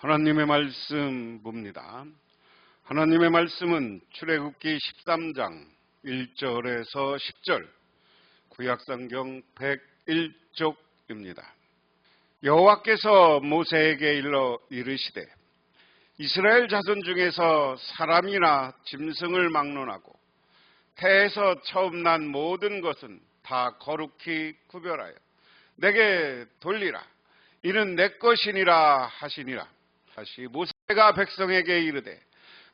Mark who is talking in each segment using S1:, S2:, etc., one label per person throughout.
S1: 하나님의 말씀 봅니다. 하나님의 말씀은 출애굽기 13장 1절에서 10절 구약성경 101쪽입니다. 여호와께서 모세에게 일러 이르시되 이스라엘 자손 중에서 사람이나 짐승을 막론하고 태에서 처음 난 모든 것은 다 거룩히 구별하여 내게 돌리라. 이는 내 것이니라 하시니라. 다시 모세가 백성에게 이르되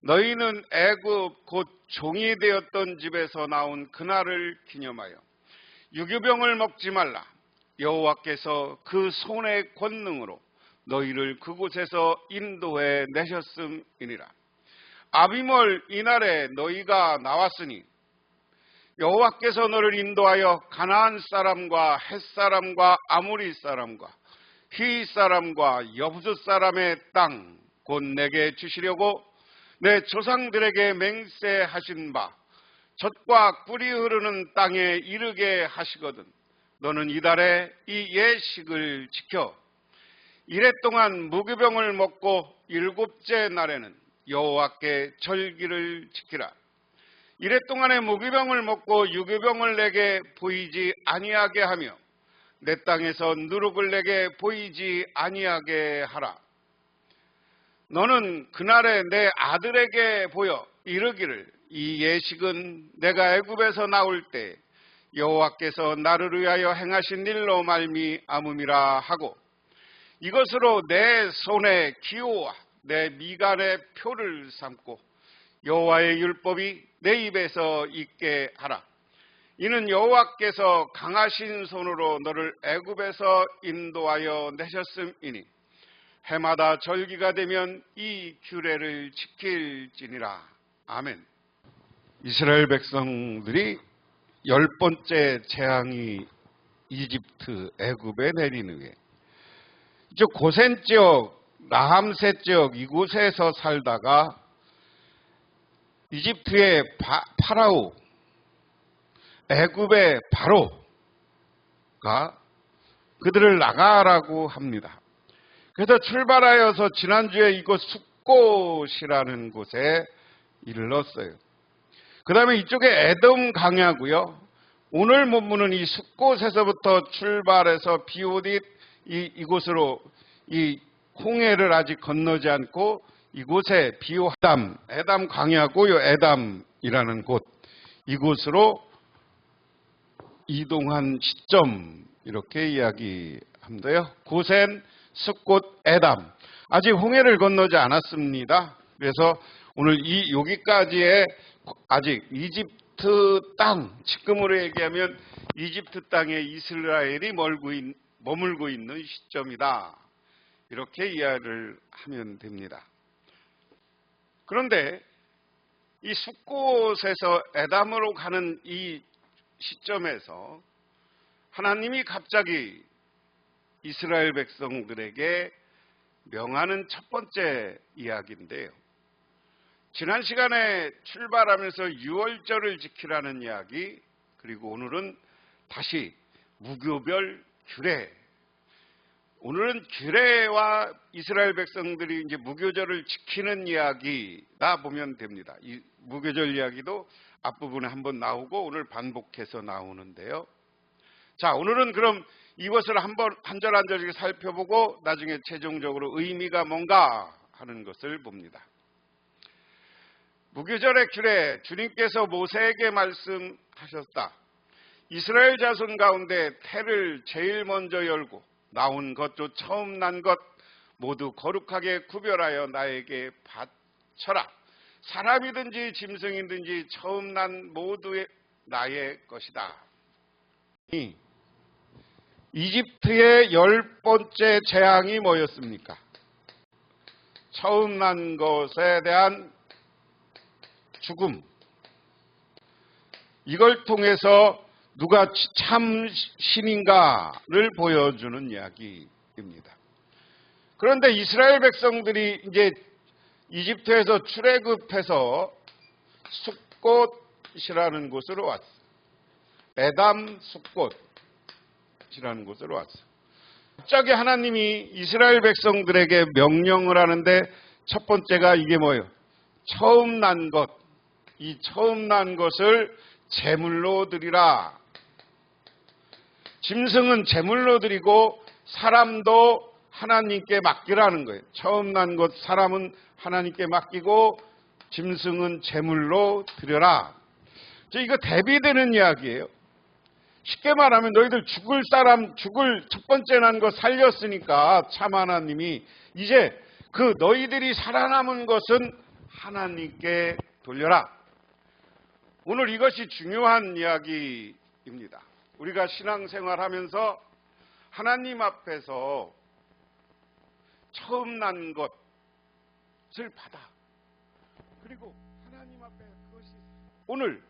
S1: 너희는 애굽 곧 종이 되었던 집에서 나온 그날을 기념하여 유교병을 먹지 말라. 여호와께서 그 손의 권능으로 너희를 그곳에서 인도해 내셨음이니라. 아비몰 이날에 너희가 나왔으니 여호와께서 너를 인도하여 가나안 사람과 헷 사람과 아모리 사람과 히 사람과 여부스 사람의 땅 곧 내게 주시려고 내 조상들에게 맹세하신 바 젖과 꿀이 흐르는 땅에 이르게 하시거든 너는 이달에 이 예식을 지켜 이래 동안 무교병을 먹고 일곱째 날에는 여호와께 절기를 지키라. 이래 동안에 무교병을 먹고 유교병을 내게 보이지 아니하게 하며 내 땅에서 누룩을 내게 보이지 아니하게 하라. 너는 그날에 내 아들에게 보여 이르기를 이 예식은 내가 애굽에서 나올 때 여호와께서 나를 위하여 행하신 일로 말미암음이라 하고 이것으로 내 손에 기호와 내 미간에 표를 삼고 여호와의 율법이 내 입에서 있게 하라. 이는 여호와께서 강하신 손으로 너를 애굽에서 인도하여 내셨음이니 해마다 절기가 되면 이 규례를 지킬지니라. 아멘. 이스라엘 백성들이 10번째 재앙이 이집트 애굽에 내린 후에 이쪽 고센 지역, 라함세 지역 이곳에서 살다가 이집트의 파라오, 애굽의 바로가 그들을 나가라고 합니다. 그래서 출발하여서 지난주에 이곳 숫곳이라는 곳에 이르렀어요. 그 다음에 이쪽에 에돔 강야고요. 오늘 본문은 이 숫곳에서부터 출발해서 비오딧 이곳으로 이 홍해를 아직 건너지 않고 이곳에 비오담, 에담 강야고요. 에담이라는 곳 이곳으로 이동한 시점 이렇게 이야기합니다요. 고센, 숫곳, 에담 아직 홍해를 건너지 않았습니다. 그래서 오늘 여기까지의 아직 이집트 땅 지금으로 얘기하면 이집트 땅에 이스라엘이 머물고 있는 시점이다. 이렇게 이해를 하면 됩니다. 그런데 이 숫곳에서 에담으로 가는 이 시점에서 하나님이 갑자기 이스라엘 백성들에게 명하는 첫 번째 이야기인데요. 지난 시간에 출발하면서 유월절을 지키라는 이야기, 그리고 오늘은 다시 무교별 규례. 오늘은 규례와 이스라엘 백성들이 이제 무교절을 지키는 이야기다 보면 됩니다. 이 무교절 이야기도 앞부분에 한번 나오고 오늘 반복해서 나오는데요. 자, 오늘은 그럼 이것을 한번 한 절 한 절씩 살펴보고 나중에 최종적으로 의미가 뭔가 하는 것을 봅니다. 무교절의 규례, 주님께서 모세에게 말씀하셨다. 이스라엘 자손 가운데 태를 제일 먼저 열고 나온 것 중 처음 난 것 모두 거룩하게 구별하여 나에게 바쳐라. 사람이든지 짐승이든지 처음 난 모두의 나의 것이다. 이집트의 10번째 재앙이 뭐였습니까? 처음 난 것에 대한 죽음. 이걸 통해서 누가 참 신인가를 보여주는 이야기입니다. 그런데 이스라엘 백성들이 이제 이집트에서 출애굽해서 숫곳이라는 곳으로 왔어요. 에담 숫곳이라는 곳으로 왔어요. 갑자기 하나님이 이스라엘 백성들에게 명령을 하는데 첫 번째가 이게 뭐예요? 처음 난 것. 이 처음 난 것을 제물로 드리라. 짐승은 제물로 드리고 사람도 하나님께 맡기라는 거예요. 처음 난 것 사람은 하나님께 맡기고 짐승은 제물로 드려라. 이거 대비되는 이야기예요. 쉽게 말하면 너희들 죽을 첫 번째 난 거 살렸으니까 참 하나님이 이제 그 너희들이 살아남은 것은 하나님께 돌려라. 오늘 이것이 중요한 이야기입니다. 우리가 신앙생활하면서 하나님 앞에서 처음 난 것을 받아. 그리고 하나님 앞에 그것이 오늘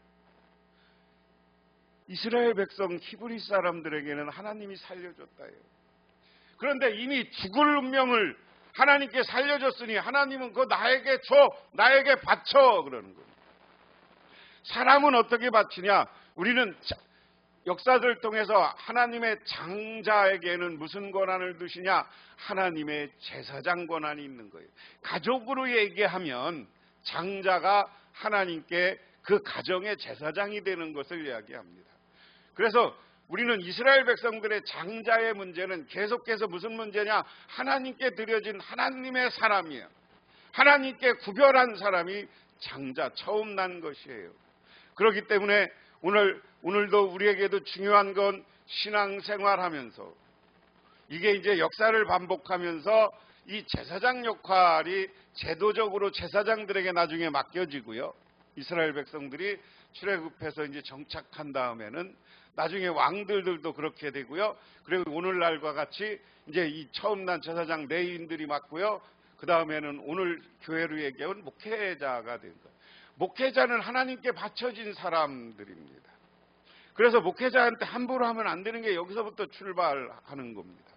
S1: 이스라엘 백성 히브리 사람들에게는 하나님이 살려줬다예요. 그런데 이미 죽을 운명을 하나님께 살려줬으니 하나님은 그거 나에게 줘, 나에게 바쳐 그러는 거예요. 사람은 어떻게 바치냐? 우리는 역사를 통해서 하나님의 장자에게는 무슨 권한을 두시냐? 하나님의 제사장 권한이 있는 거예요. 가족으로 얘기하면 장자가 하나님께 그 가정의 제사장이 되는 것을 이야기합니다. 그래서 우리는 이스라엘 백성들의 장자의 문제는 계속해서 무슨 문제냐? 하나님께 드려진 하나님의 사람이에요. 하나님께 구별한 사람이 장자, 처음 난 것이에요. 그렇기 때문에 오늘도 우리에게도 중요한 건 신앙생활하면서 이게 이제 역사를 반복하면서 이 제사장 역할이 제도적으로 제사장들에게 나중에 맡겨지고요. 이스라엘 백성들이 출애굽해서 이제 정착한 다음에는 나중에 왕들도 그렇게 되고요. 그리고 오늘날과 같이 이제 이 처음 난 제사장 레위인들이 맡고요. 그 다음에는 오늘 교회로 얘기하면 목회자가 된 거예요. 목회자는 하나님께 바쳐진 사람들입니다. 그래서 목회자한테 함부로 하면 안 되는 게 여기서부터 출발하는 겁니다.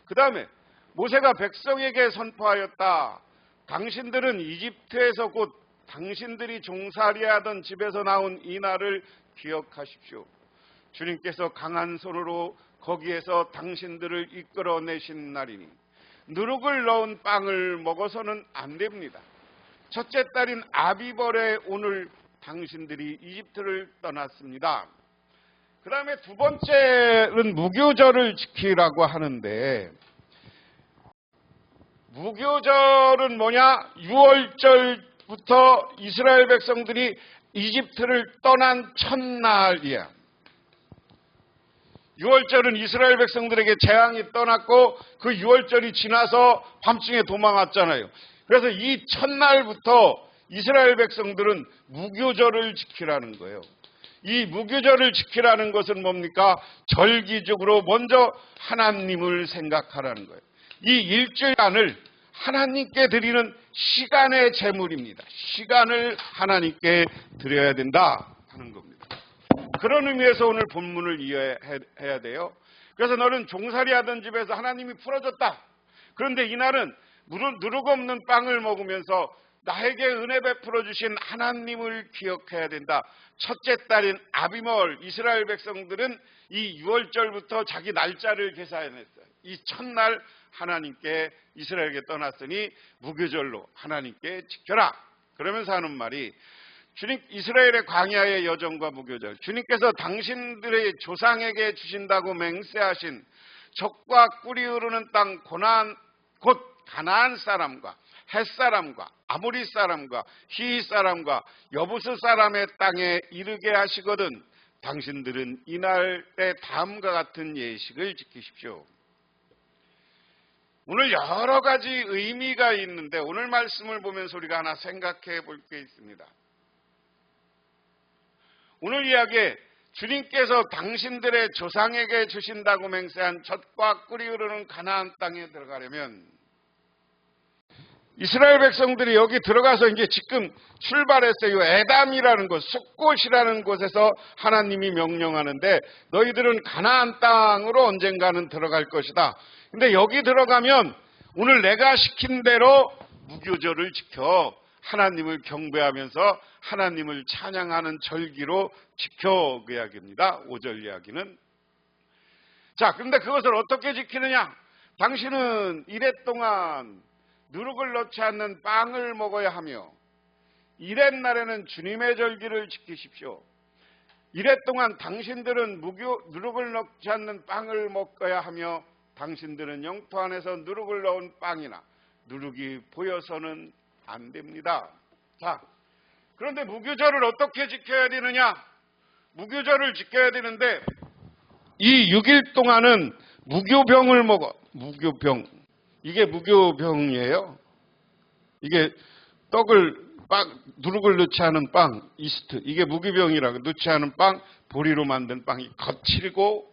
S1: 그 다음에 모세가 백성에게 선포하였다. 당신들은 이집트에서 곧 당신들이 종살이하던 집에서 나온 이 날을 기억하십시오. 주님께서 강한 손으로 거기에서 당신들을 이끌어내신 날이니 누룩을 넣은 빵을 먹어서는 안 됩니다. 첫째 딸인 아비벌에 오늘 당신들이 이집트를 떠났습니다. 그 다음에 두 번째는 무교절을 지키라고 하는데 무교절은 뭐냐? 6월절부터 이스라엘 백성들이 이집트를 떠난 첫날이야. 6월절은 이스라엘 백성들에게 재앙이 떠났고 그 6월절이 지나서 밤중에 도망왔잖아요. 그래서 이 첫날부터 이스라엘 백성들은 무교절을 지키라는 거예요. 이 무교절을 지키라는 것은 뭡니까? 절기적으로 먼저 하나님을 생각하라는 거예요. 이 일주일간을 하나님께 드리는 시간의 제물입니다. 시간을 하나님께 드려야 된다 하는 겁니다. 그런 의미에서 오늘 본문을 이해해야 돼요. 그래서 너는 종살이 하던 집에서 하나님이 풀어줬다. 그런데 이날은 누룩 없는 빵을 먹으면서 나에게 은혜 베풀어 주신 하나님을 기억해야 된다. 첫째 딸인 아비멀 이스라엘 백성들은 이 6월절부터 자기 날짜를 계산했어요. 이 첫날 하나님께 이스라엘에게 떠났으니 무교절로 하나님께 지켜라. 그러면서 하는 말이 주님 이스라엘의 광야의 여정과 무교절, 주님께서 당신들의 조상에게 주신다고 맹세하신 적과 꿀이 흐르는 땅 고난 곧 가나안 사람과 헷 사람과 아모리 사람과 히위 사람과 여부스 사람의 땅에 이르게 하시거든 당신들은 이날의 다음과 같은 예식을 지키십시오. 오늘 여러 가지 의미가 있는데 오늘 말씀을 보면서 우리가 하나 생각해 볼 게 있습니다. 오늘 이야기에 주님께서 당신들의 조상에게 주신다고 맹세한 젖과 꿀이 흐르는 가나안 땅에 들어가려면 이스라엘 백성들이 여기 들어가서 이제 지금 출발했어요. 에담이라는 곳, 숫곳이라는 곳에서 하나님이 명령하는데 너희들은 가나안 땅으로 언젠가는 들어갈 것이다. 근데 여기 들어가면 오늘 내가 시킨 대로 무교절을 지켜 하나님을 경배하면서 하나님을 찬양하는 절기로 지켜 그 이야기입니다. 5절 이야기는. 자, 그런데 그것을 어떻게 지키느냐? 당신은 이래 동안 누룩을 넣지 않는 빵을 먹어야 하며 이렛날에는 주님의 절기를 지키십시오. 이래 동안 당신들은 누룩을 넣지 않는 빵을 먹어야 하며 당신들은 영토 안에서 누룩을 넣은 빵이나 누룩이 보여서는 안 됩니다. 자, 그런데 무교절을 어떻게 지켜야 되느냐? 무교절을 지켜야 되는데 이 6일 동안은 무교병을 먹어. 무교병. 이게 무교병이에요. 이게 누룩을 넣지 않은 빵, 이스트. 이게 무교병이라고. 넣지 않은 빵, 보리로 만든 빵이 거칠고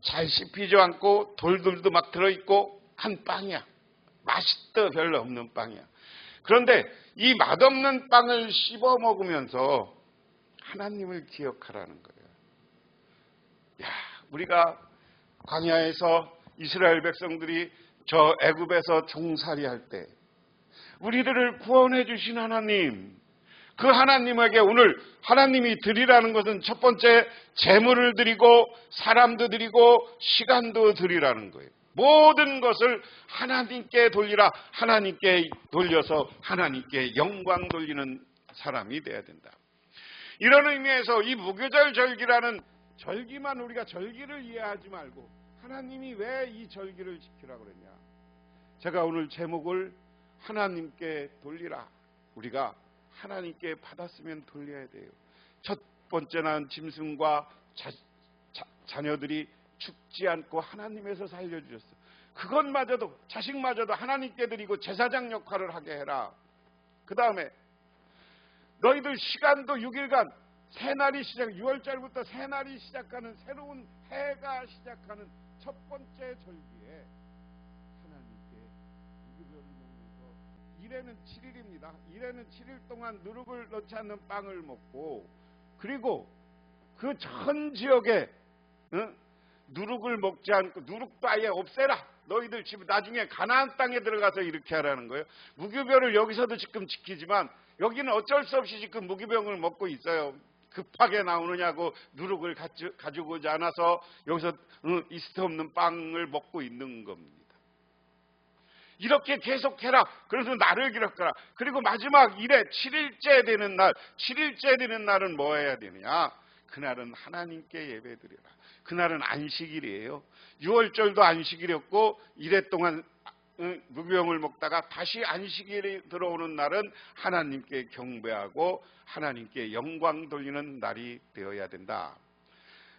S1: 잘 씹히지 않고 돌들도 막 들어있고 한 빵이야. 맛있다 별로 없는 빵이야. 그런데 이 맛없는 빵을 씹어 먹으면서 하나님을 기억하라는 거예요. 야, 우리가 광야에서 이스라엘 백성들이 저 애굽에서 종살이할 때 우리들을 구원해 주신 하나님, 그 하나님에게 오늘 하나님이 드리라는 것은 첫 번째 재물을 드리고 사람도 드리고 시간도 드리라는 거예요. 모든 것을 하나님께 돌리라. 하나님께 돌려서 하나님께 영광 돌리는 사람이 돼야 된다. 이런 의미에서 이 무교절 절기라는 절기만 우리가 절기를 이해하지 말고 하나님이 왜 이 절기를 지키라고 그랬냐. 제가 오늘 제목을 하나님께 돌리라. 우리가 하나님께 받았으면 돌려야 돼요. 첫 번째는 짐승과 자녀들이 죽지 않고 하나님에서 살려주셨어. 그것마저도 자식마저도 하나님께 드리고 제사장 역할을 하게 해라. 그 다음에 너희들 시간도 6일간 새날이 시작 6월절부터 새날이 시작하는 새로운 해가 시작하는 첫 번째 절기에 하나님께 무교절을 먹으면서 일에는 7일입니다. 일에는 7일 동안 누룩을 넣지 않는 빵을 먹고 그리고 그 전 지역에 누룩을 먹지 않고 누룩도 아예 없애라. 너희들 집 나중에 가나안 땅에 들어가서 이렇게 하라는 거예요. 무교별을 여기서도 지금 지키지만 여기는 어쩔 수 없이 지금 무교병을 먹고 있어요. 급하게 나오느냐고 누룩을 가지고 오지 않아서 여기서 이스트 없는 빵을 먹고 있는 겁니다. 이렇게 계속해라. 그래서 나를 기록하라. 그리고 마지막 일에 7일째 되는 날, 7일째 되는 날은 뭐 해야 되느냐? 그날은 하나님께 예배드리라. 그날은 안식일이에요. 6월절도 안식일이었고 이래 동안 무교병을 먹다가 다시 안식일이 들어오는 날은 하나님께 경배하고 하나님께 영광 돌리는 날이 되어야 된다.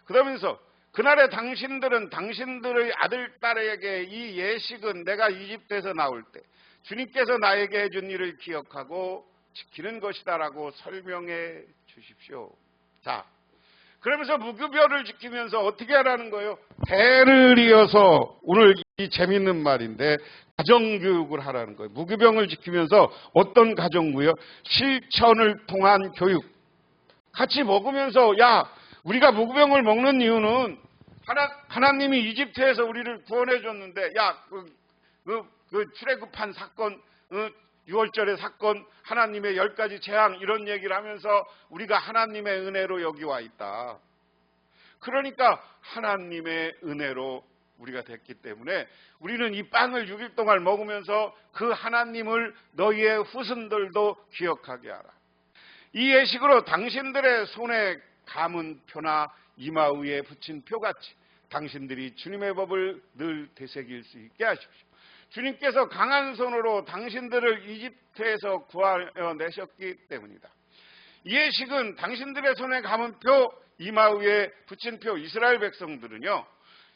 S1: 그러면서 그날에 당신들은 당신들의 아들, 딸에게 이 예식은 내가 이집트에서 나올 때 주님께서 나에게 해준 일을 기억하고 지키는 것이다라고 설명해 주십시오. 자, 그러면서 무교별을 지키면서 어떻게 하라는 거예요? 대를 이어서 오늘 이 재밌는 말인데 가정교육을 하라는 거예요. 무교병을 지키면서 어떤 가정교육? 실천을 통한 교육. 같이 먹으면서 야 우리가 무교병을 먹는 이유는 하나님이 이집트에서 우리를 구원해 줬는데 야 그 출애굽한 사건 6월절의 사건 하나님의 10가지 재앙 이런 얘기를 하면서 우리가 하나님의 은혜로 여기 와 있다. 그러니까 하나님의 은혜로 우리가 됐기 때문에 우리는 이 빵을 6일 동안 먹으면서 그 하나님을 너희의 후손들도 기억하게 하라. 이 예식으로 당신들의 손에 감은 표나 이마 위에 붙인 표같이 당신들이 주님의 법을 늘 되새길 수 있게 하십시오. 주님께서 강한 손으로 당신들을 이집트에서 구하내셨기 때문이다. 이 예식은 당신들의 손에 감은 표, 이마 위에 붙인 표, 이스라엘 백성들은요.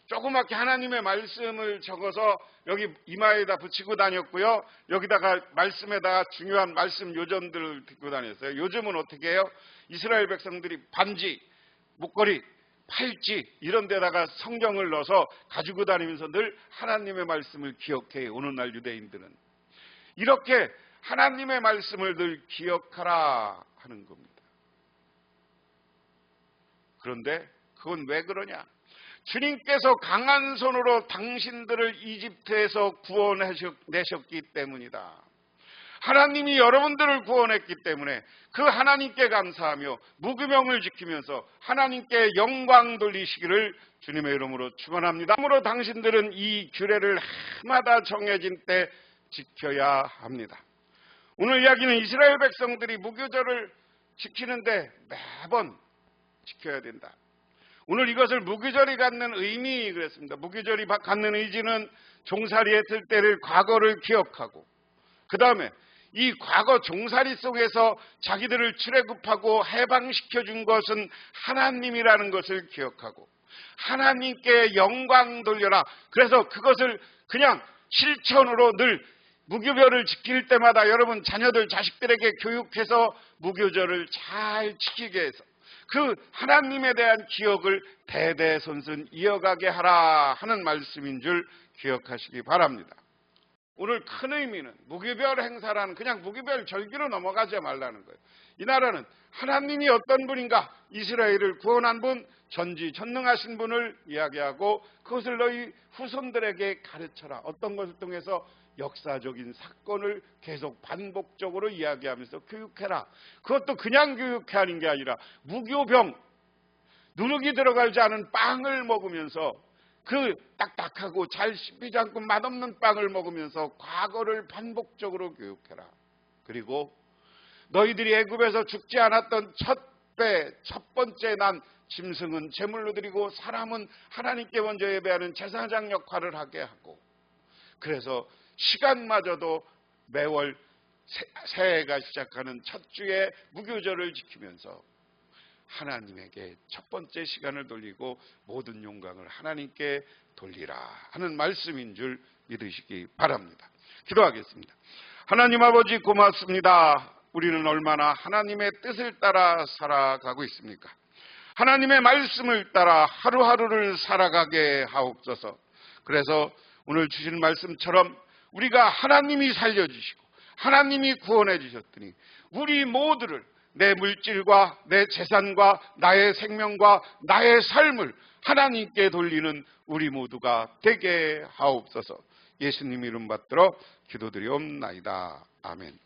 S1: 조그맣게 하나님의 말씀을 적어서 여기 이마에다 붙이고 다녔고요. 여기다가 말씀에다가 중요한 말씀 요전들을 듣고 다녔어요. 요즘은 어떻게 해요? 이스라엘 백성들이 반지, 목걸이, 팔찌 이런 데다가 성경을 넣어서 가지고 다니면서 늘 하나님의 말씀을 기억해요. 오늘날 유대인들은. 이렇게 하나님의 말씀을 늘 기억하라 하는 겁니다. 그런데 그건 왜 그러냐? 주님께서 강한 손으로 당신들을 이집트에서 구원내셨기 때문이다. 하나님이 여러분들을 구원했기 때문에 그 하나님께 감사하며 무교명을 지키면서 하나님께 영광 돌리시기를 주님의 이름으로 축원합니다. 그러므로 당신들은 이 규례를 해마다 정해진 때 지켜야 합니다. 오늘 이야기는 이스라엘 백성들이 무교절을 지키는데 매번 지켜야 된다. 오늘 이것을 무교절이 갖는 의미 그랬습니다. 무교절이 갖는 의지는 종살이 했을 때를 과거를 기억하고 그 다음에 이 과거 종살이 속에서 자기들을 출애굽하고 해방시켜준 것은 하나님이라는 것을 기억하고 하나님께 영광 돌려라. 그래서 그것을 그냥 실천으로 늘 무교절을 지킬 때마다 여러분 자녀들 자식들에게 교육해서 무교절을 잘 지키게 해서 그 하나님에 대한 기억을 대대손손 이어가게 하라 하는 말씀인 줄 기억하시기 바랍니다. 오늘 큰 의미는 무교별 행사라는 그냥 무교별 절기로 넘어가지 말라는 거예요. 이 나라는 하나님이 어떤 분인가, 이스라엘을 구원한 분, 전지전능하신 분을 이야기하고 그것을 너희 후손들에게 가르쳐라. 어떤 것을 통해서 역사적인 사건을 계속 반복적으로 이야기하면서 교육해라. 그것도 그냥 교육하는 게 아니라 무교병, 누룩이 들어가지 않은 빵을 먹으면서 그 딱딱하고 잘 씹히지 않고 맛없는 빵을 먹으면서 과거를 반복적으로 교육해라. 그리고 너희들이 애굽에서 죽지 않았던 첫 번째 난 짐승은 제물로 드리고 사람은 하나님께 먼저 예배하는 제사장 역할을 하게 하고 그래서 시간마저도 매월 새해가 시작하는 첫 주에 무교절을 지키면서 하나님에게 첫 번째 시간을 돌리고 모든 영광을 하나님께 돌리라 하는 말씀인 줄 믿으시기 바랍니다. 기도하겠습니다. 하나님 아버지 고맙습니다. 우리는 얼마나 하나님의 뜻을 따라 살아가고 있습니까? 하나님의 말씀을 따라 하루하루를 살아가게 하옵소서. 그래서 오늘 주신 말씀처럼 우리가 하나님이 살려주시고 하나님이 구원해 주셨더니 우리 모두를 내 물질과 내 재산과 나의 생명과 나의 삶을 하나님께 돌리는 우리 모두가 되게 하옵소서. 예수님 이름 받들어 기도드리옵나이다. 아멘.